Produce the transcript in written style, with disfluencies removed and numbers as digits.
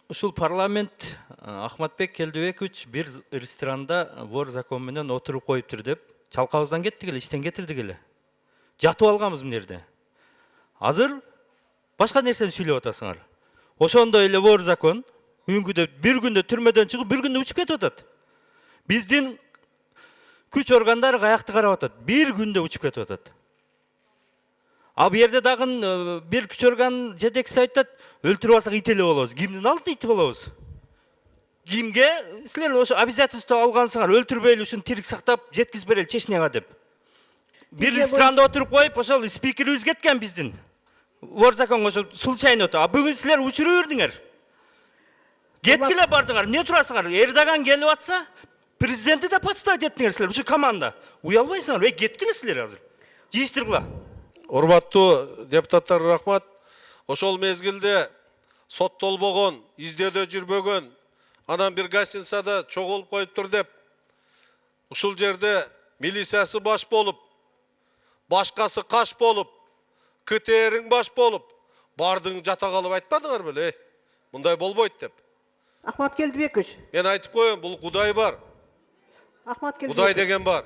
ушул парламент Ахматбек Келдебекович бир ресторанда вор закон менен отуруп коюптур деп чалкабыздан кеттик эле, иштен кетирдик эле. Жатып алганбыз мына жерде. Азыр башка нерсени сүйлөп атасыңар. Ошондой эле вор закон бүгүнкүдө бир күндө түрмөдөн чыгып, бир күндө учуп кетип атат. Биздин күч органдары каякты карап атат. Бир күндө учуп кетип атат. А бу жерде дагы бир күч орган жетекчиси айтат, өлтүрүп алсак ит эле болобуз. Кимдин алдында ит болобуз? Кимге силер ошо обязательство алгансыңар, өлтүрбөй эле ушуну тирик сактап жеткизип берели Чечняга деп. Бир ресторанда отуруп коюп, ошол спикерибиз кеткен биздин. Вор законго ошо случайно отуруп. А бүгүн силер учуруп бердиңер. Кеткиле бардыңар, эмне турасыңар? Эрдоган келип атса, президентти да подставить эттиңер силер, ушу команда. Уялбайсыңар, кеткиле силер азыр. Жыйыштыргыла. Урматтуу депутаттар, рахмат. Ошол мезгилде соттолбогон, издөөдө жүрбөгөн, анан бир гостиницада чогулуп коюптур деп, ушул жерде милициясы баш болуп, башкасы каш болуп, КТРиң баш болуп, бардың жата калып айтпадыңар беле? Мындай болбойт деп. Ахмат Келдебекович. Мен айтып коем, бул Кудай бар. Ахмат Келдебекович. Кудай деген бар.